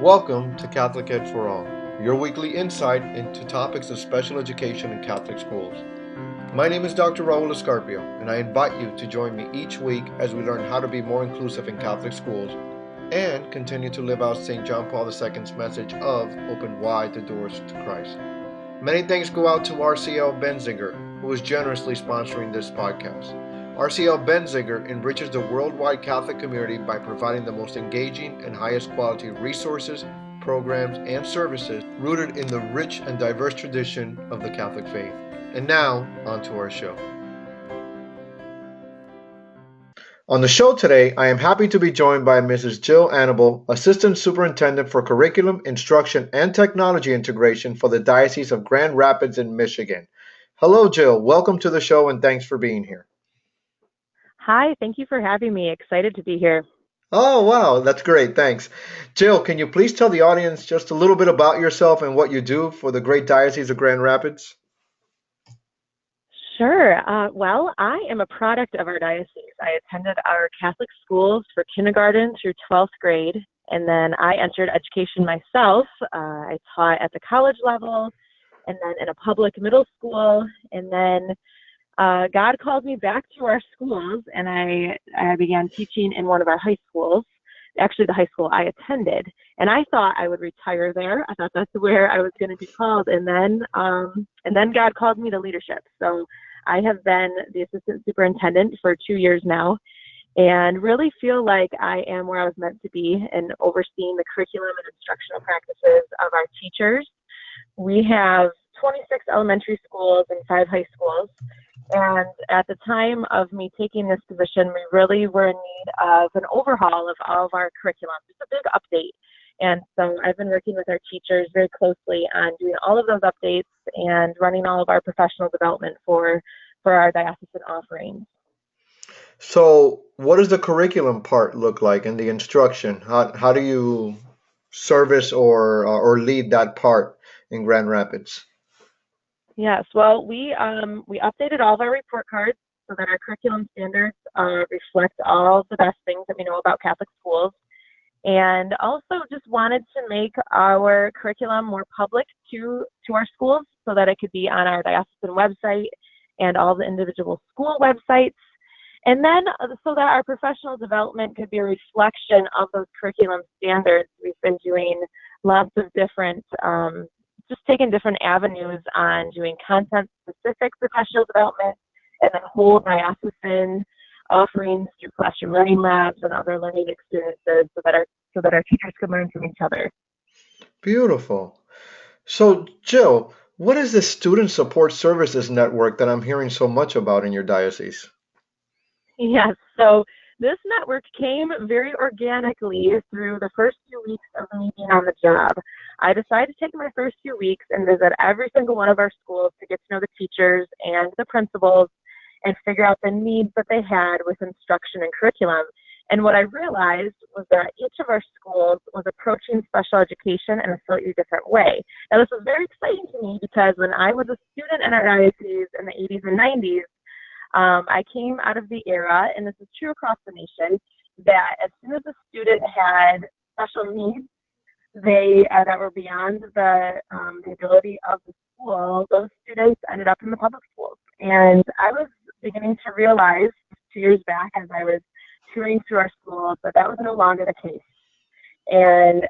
Welcome to Catholic Ed for All, your weekly insight into topics of special education in Catholic schools. My name is Dr. Raul Escarpio, and I invite you to join me each week as we learn how to be more inclusive in Catholic schools and continue to live out St. John Paul II's message of open wide the doors to Christ. Many thanks go out to RCL Benziger, who is generously sponsoring this podcast. RCL Benziger enriches the worldwide Catholic community by providing the most engaging and highest quality resources, programs, and services rooted in the rich and diverse tradition of the Catholic faith. And now, on to our show. On the show today, I am happy to be joined by Mrs. Jill Annable, Assistant Superintendent for Curriculum, Instruction, and Technology Integration for the Diocese of Grand Rapids in Michigan. Hello, Jill. Welcome to the show, and thanks for being here. Hi, thank you for having me. Excited to be here. Oh, wow. That's great. Thanks. Jill, can you please tell the audience just a little bit about yourself and what you do for the great Diocese of Grand Rapids? Sure. Well, I am a product of our diocese. I attended our Catholic schools for kindergarten through 12th grade, and then I entered education myself. I taught at the college level, and then in a public middle school, and then God called me back to our schools, and I began teaching in one of our high schools, actually the high school I attended. And I thought I would retire there. I thought that's where I was going to be called. And then God called me to leadership. So I have been the assistant superintendent for 2 years now, and really feel like I am where I was meant to be in overseeing the curriculum and instructional practices of our teachers. We have 26 elementary schools and 5 high schools. And at the time of me taking this position, we really were in need of an overhaul of all of our curriculum, just a big update. And so I've been working with our teachers very closely on doing all of those updates and running all of our professional development for our diocesan offerings. So, what does the curriculum part look like in the instruction? How do you service or lead that part in Grand Rapids? Yes, well, we updated all of our report cards so that our curriculum standards reflect all the best things that we know about Catholic schools, and also just wanted to make our curriculum more public to our schools so that it could be on our diocesan website and all the individual school websites, and then so that our professional development could be a reflection of those curriculum standards. We've been doing lots of different just taking different avenues on doing content-specific professional development and then whole diocesan offerings through classroom learning labs and other learning experiences so that our teachers can learn from each other. Beautiful. So, Jill, what is the Student Support Services Network that I'm hearing so much about in your diocese? Yes, so this network came very organically through the first 2 weeks of me being on the job. I decided to take my first few weeks and visit every single one of our schools to get to know the teachers and the principals and figure out the needs that they had with instruction and curriculum. And what I realized was that each of our schools was approaching special education in a slightly different way. Now, this was very exciting to me because when I was a student in our diocese in the 80s and 90s, I came out of the era, and this is true across the nation, that as soon as a student had special needs, that were beyond the ability of the school, those students ended up in the public schools. And I was beginning to realize 2 years back as I was touring through our schools that was no longer the case. And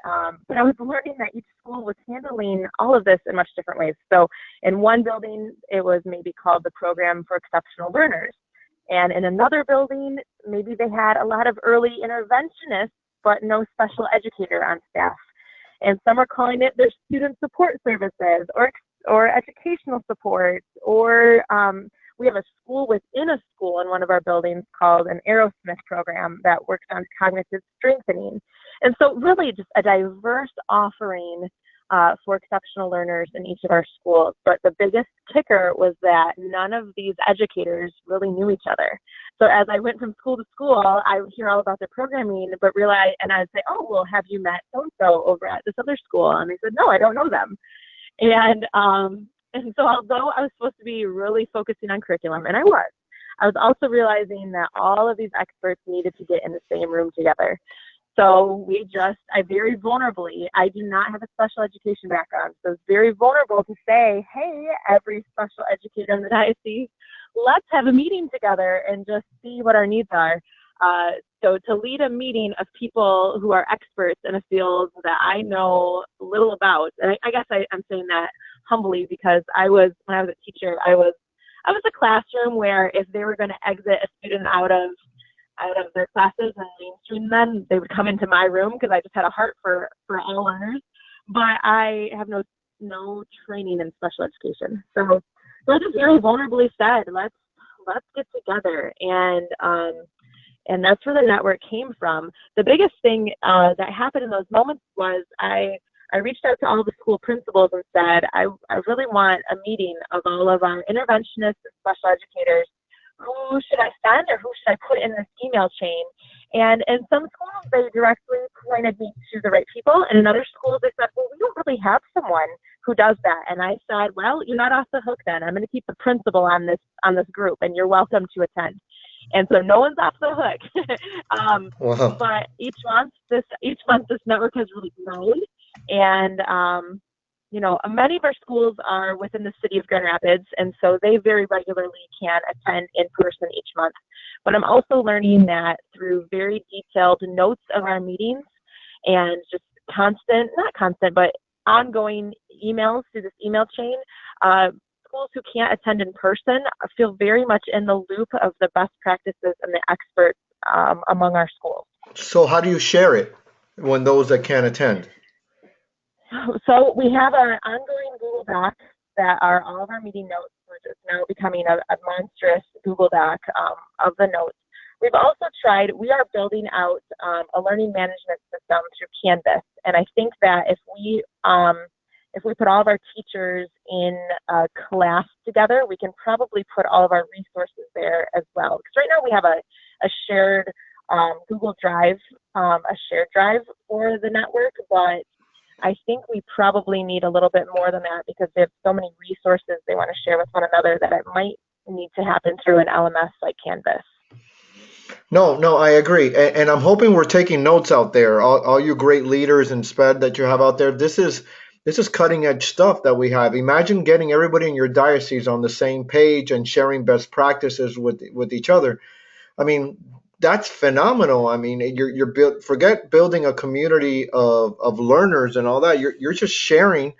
but I was learning that each school was handling all of this in much different ways. So in one building, it was maybe called the Program for Exceptional Learners. And in another building, maybe they had a lot of early interventionists, but no special educator on staff. And some are calling it their student support services or educational support, or we have a school within a school in one of our buildings called an Aerosmith program that works on cognitive strengthening. And so really just a diverse offering for exceptional learners in each of our schools. But the biggest kicker was that none of these educators really knew each other. So as I went from school to school, I would hear all about their programming, but realize, and I'd say, oh, well, have you met so-and-so over at this other school? And they said, no, I don't know them. And so although I was supposed to be really focusing on curriculum, and I was also realizing that all of these experts needed to get in the same room together. So I very vulnerably, I do not have a special education background. So it's very vulnerable to say, hey, every special educator in the diocese, let's have a meeting together and just see what our needs are. So to lead a meeting of people who are experts in a field that I know little about, and I guess I'm saying that humbly because when I was a teacher, I was a classroom where if they were going to exit a student out of their classes and mainstream them, they would come into my room because I just had a heart for all learners. But I have no training in special education. So I just very vulnerably said, let's get together. And that's where the network came from. The biggest thing that happened in those moments was I reached out to all the school principals and said, I really want a meeting of all of our interventionists and special educators. Who should I send or who should I put in this email chain? And in some schools, they directly pointed me to the right people. And in other schools, they said, well, we don't really have someone who does that. And I said, well, you're not off the hook then. I'm going to keep the principal on this group, and you're welcome to attend. And so no one's off the hook. Wow. But each month this network has really grown. And many of our schools are within the city of Grand Rapids, and so they very regularly can attend in person each month. But I'm also learning that through very detailed notes of our meetings and just not constant, but ongoing emails through this email chain, schools who can't attend in person feel very much in the loop of the best practices and the experts among our schools. So how do you share it when those that can't attend? So we have an ongoing Google Doc that are all of our meeting notes, which is now becoming a monstrous Google Doc of the notes. We are building out a learning management system through Canvas. And I think that if we put all of our teachers in a class together, we can probably put all of our resources there as well. Because right now we have a shared Google Drive, a shared drive for the network, but I think we probably need a little bit more than that because they have so many resources they want to share with one another that it might need to happen through an LMS like Canvas. No, I agree. And I'm hoping we're taking notes out there. All you great leaders and SPED that you have out there. This is cutting edge stuff that we have. Imagine getting everybody in your diocese on the same page and sharing best practices with each other. I mean, that's phenomenal. I mean, forget building a community of learners and all that. You're just sharing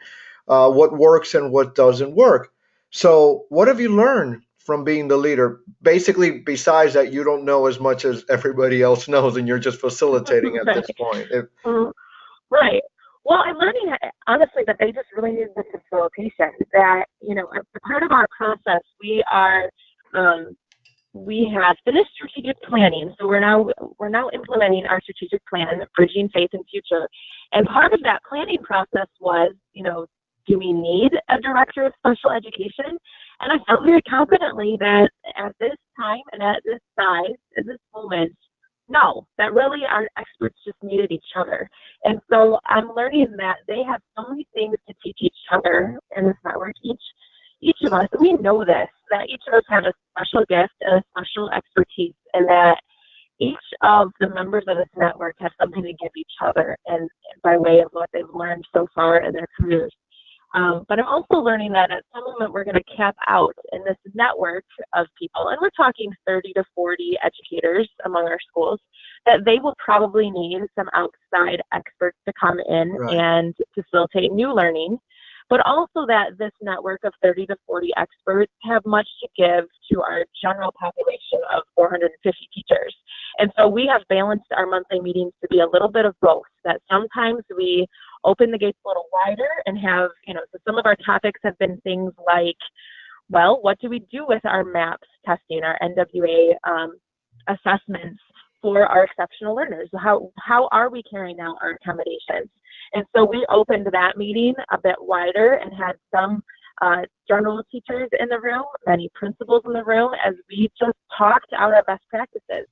what works and what doesn't work. So, what have you learned from being the leader? Basically, besides that, you don't know as much as everybody else knows, and you're just facilitating at this point. Right. Well, I'm learning, honestly, that they just really need the facilitation. That, a part of our process, we have finished strategic planning. So we're now implementing our strategic plan, Bridging Faith and Future. And part of that planning process was, do we need a director of special education? And I felt very confidently that at this time and at this size, at this moment, no, that really our experts just needed each other. And so I'm learning that they have so many things to teach each other in this network. Each of us, we know this, that each of us have a special gift and a special expertise, and that each of the members of this network have something to give each other and by way of what they've learned so far in their careers. But I'm also learning that at some moment we're going to cap out in this network of people, and we're talking 30 to 40 educators among our schools, that they will probably need some outside experts to come in and facilitate new learning, but also that this network of 30 to 40 experts have much to give to our general population of 450 teachers. And so we have balanced our monthly meetings to be a little bit of both, that sometimes we open the gates a little wider and have, so some of our topics have been things like, well, what do we do with our MAPS testing, our NWA assessments for our exceptional learners? How are we carrying out our accommodations? And so we opened that meeting a bit wider and had some general teachers in the room, many principals in the room, as we just talked out our best practices.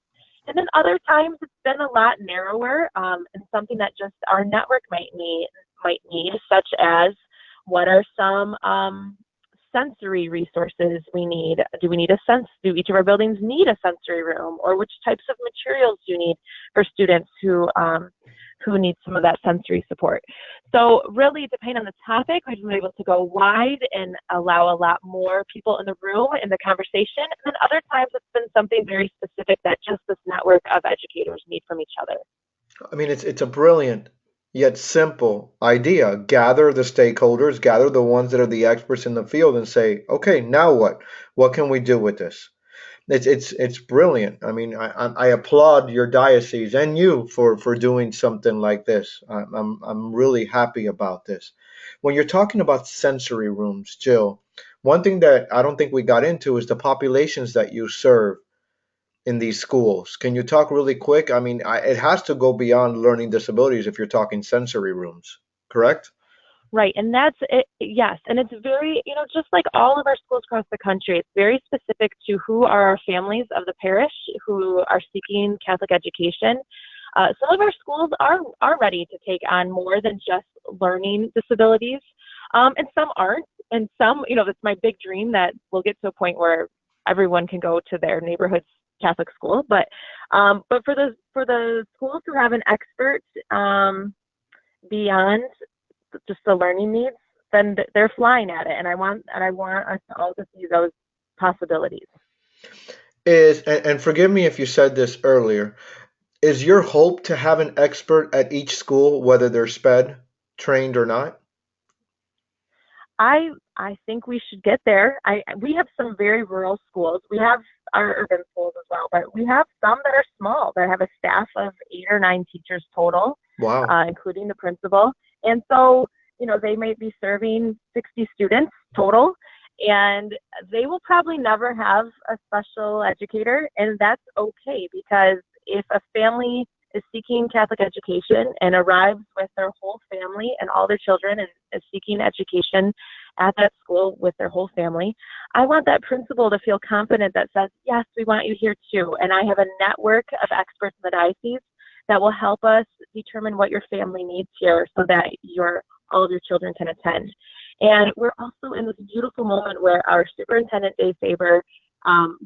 And then other times it's been a lot narrower and something that just our network might need, such as what are some sensory resources we need. Do each of our buildings need a sensory room, or which types of materials do you need for students who need some of that sensory support? So really, depending on the topic, we've been able to go wide and allow a lot more people in the room in the conversation. And then other times it's been something very specific that just this network of educators need from each other. I mean, it's a brilliant yet simple idea. Gather the stakeholders, gather the ones that are the experts in the field, and say, okay, now what? What can we do with this? It's brilliant. I mean, I applaud your diocese and you for doing something like this. I'm really happy about this. When you're talking about sensory rooms, Jill, one thing that I don't think we got into is the populations that you serve in these schools. Can you talk really quick? I mean, it has to go beyond learning disabilities if you're talking sensory rooms, correct? Right, and that's it, yes, and it's very, just like all of our schools across the country, it's very specific to who are our families of the parish who are seeking Catholic education. Some of our schools are ready to take on more than just learning disabilities, and some aren't, and some, that's my big dream that we'll get to a point where everyone can go to their neighborhood's Catholic school, but for the schools who have an expert beyond just the learning needs, then they're flying at it, and I want us to all to see those possibilities. And forgive me if you said this earlier, is your hope to have an expert at each school, whether they're SPED trained or not? I think we should get there. We have some very rural schools. We have our urban schools as well, but we have some that are small that have a staff of 8 or 9 teachers total, Wow. Including the principal. And so, they might be serving 60 students total, and they will probably never have a special educator, and that's okay, because if a family is seeking Catholic education and arrives with their whole family and all their children and is seeking education at that school with their whole family, I want that principal to feel confident that says, yes, we want you here too. And I have a network of experts in the diocese that will help us determine what your family needs here so that all of your children can attend. And we're also in this beautiful moment where our superintendent, Dave Faber,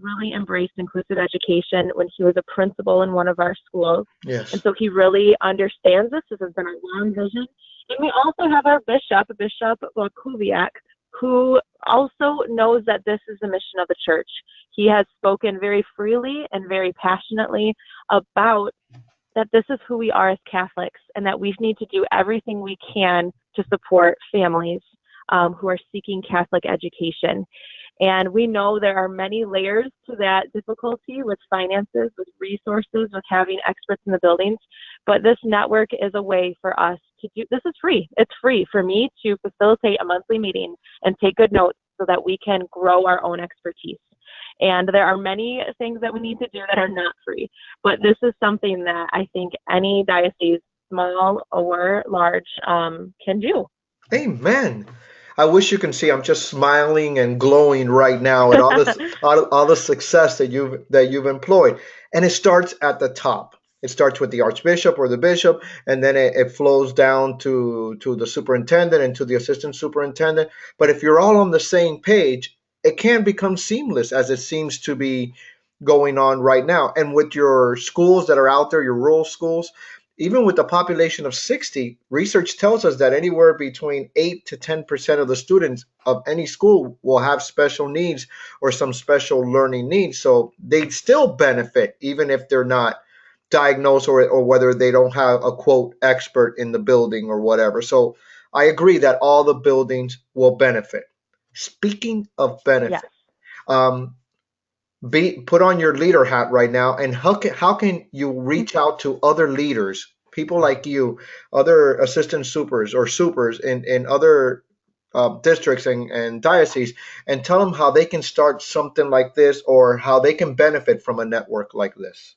really embraced inclusive education when he was a principal in one of our schools. Yes. And so he really understands this. This has been a long vision. And we also have our Bishop Kubiak, who also knows that this is the mission of the church. He has spoken very freely and very passionately about that this is who we are as Catholics, and that we need to do everything we can to support families who are seeking Catholic education. And we know there are many layers to that difficulty with finances, with resources, with having experts in the buildings. But this network is a way for us to do, this is free. It's free for me to facilitate a monthly meeting and take good notes so that we can grow our own expertise. And there are many things that we need to do that are not free. But this is something that I think any diocese, small or large, can do. Amen. I wish you can see I'm just smiling and glowing right now at all the success that you've employed. And it starts at the top. It starts with the archbishop or the bishop, and then it flows down to the superintendent and to the assistant superintendent. But if you're all on the same page, it can become seamless, as it seems to be going on right now. And with your schools that are out there, your rural schools, even with a population of 60, research tells us that anywhere between 8 to 10% of the students of any school will have special needs or some special learning needs. So they'd still benefit, even if they're not diagnosed or whether they don't have a quote expert in the building or whatever. So I agree that all the buildings will benefit. Speaking of benefit, Yes. put on your leader hat right now, and how can you reach out to other leaders, people like you, other assistant supers or supers in other districts and dioceses, and tell them how they can start something like this or how they can benefit from a network like this?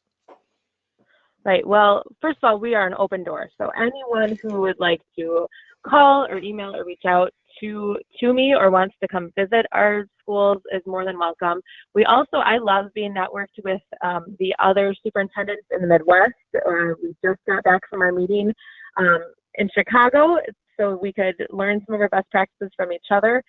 Right. Well, first of all, we are an open door. So anyone who would like to call or email or reach out to me or wants to come visit our schools is more than welcome. I love being networked with the other superintendents in the Midwest. We just got back from our meeting in Chicago, so we could learn some of our best practices from each other.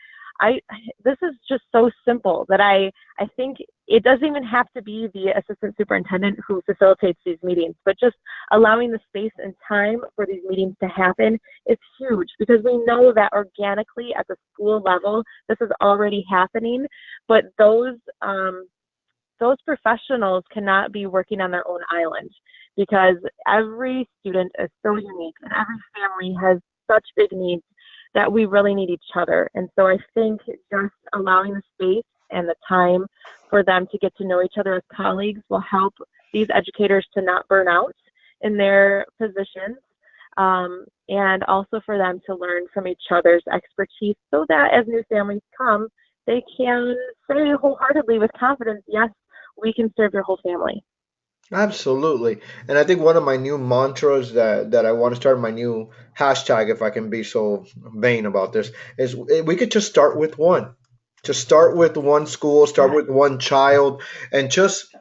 this is just so simple that I think it doesn't even have to be the assistant superintendent who facilitates these meetings, but just allowing the space and time for these meetings to happen is huge, because we know that organically at the school level, this is already happening, but those professionals cannot be working on their own island, because every student is so unique and every family has such big needs that we really need each other. And so I think just allowing the space and the time for them to get to know each other as colleagues will help these educators to not burn out in their positions, and also for them to learn from each other's expertise, so that as new families come, they can say wholeheartedly with confidence, yes, we can serve your whole family. Absolutely. And I think one of my new mantras that I want to start, my new hashtag, if I can be so vain about this, is we could just start with one. Just start with one school, start Yes. with one child, and just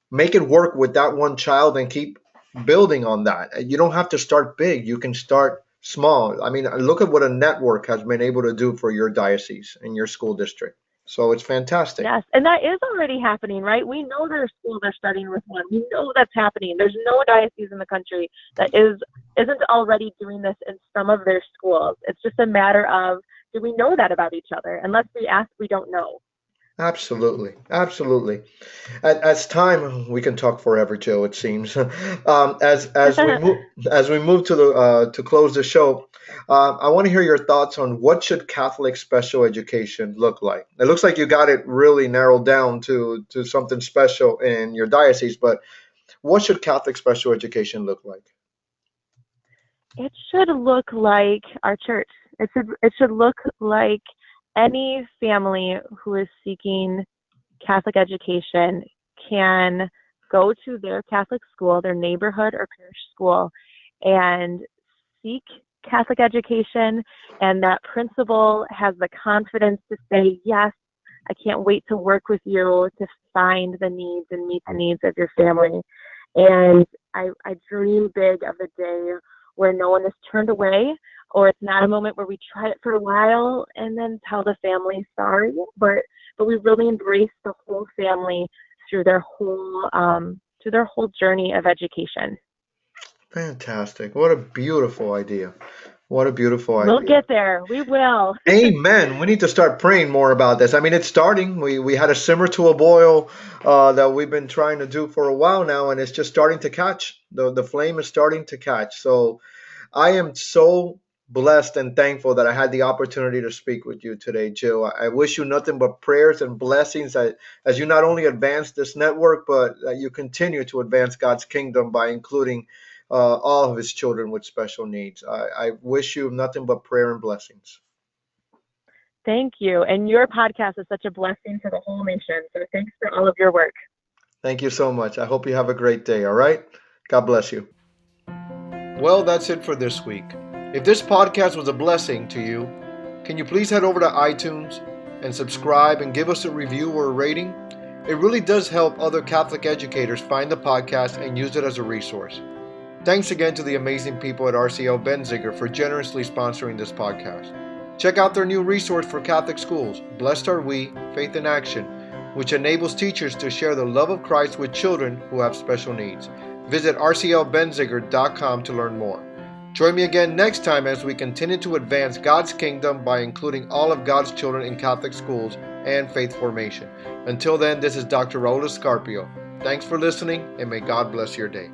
make it work with that one child and keep building on that. You don't have to start big. You can start small. I mean, look at what a network has been able to do for your diocese and your school district. So it's fantastic. Yes, and that is already happening, right? We know there are schools that are starting with one. We know that's happening. There's no diocese in the country that isn't already doing this in some of their schools. It's just a matter of, do we know that about each other? Unless we ask, we don't know. Absolutely, absolutely. As time, we can talk forever, Joe. It seems. As we move to the to close the show, I want to hear your thoughts on what should Catholic special education look like. It looks like you got it really narrowed down to something special in your diocese, but what should Catholic special education look like? It should look like our church. It should look like any family who is seeking Catholic education can go to their Catholic school, their neighborhood or parish school, and seek Catholic education. And that principal has the confidence to say, yes, I can't wait to work with you to find the needs and meet the needs of your family. And I dream big of the day where no one is turned away, or it's not a moment where we try it for a while and then tell the family sorry, but we really embrace the whole family through their whole journey of education. Fantastic. What a beautiful idea. What a beautiful We'll idea. get there. We will. Amen. We need to start praying more about this. I mean, it's starting. We had a simmer to a boil that we've been trying to do for a while now, and it's just starting to catch. The flame is starting to catch. So I am so blessed and thankful that I had the opportunity to speak with you today, Jill. I wish you nothing but prayers and blessings as you not only advance this network, but that you continue to advance God's kingdom by including all of his children with special needs. I wish you nothing but prayer and blessings. Thank you. And your podcast is such a blessing to the whole nation. So thanks for all of your work. Thank you so much. I hope you have a great day, all right? God bless you. Well, that's it for this week. If this podcast was a blessing to you, can you please head over to iTunes and subscribe and give us a review or a rating? It really does help other Catholic educators find the podcast and use it as a resource. Thanks again to the amazing people at RCL Benziger for generously sponsoring this podcast. Check out their new resource for Catholic schools, Blessed Are We, Faith in Action, which enables teachers to share the love of Christ with children who have special needs. Visit rclbenziger.com to learn more. Join me again next time as we continue to advance God's kingdom by including all of God's children in Catholic schools and faith formation. Until then, this is Dr. Raul Escarpio. Thanks for listening, and may God bless your day.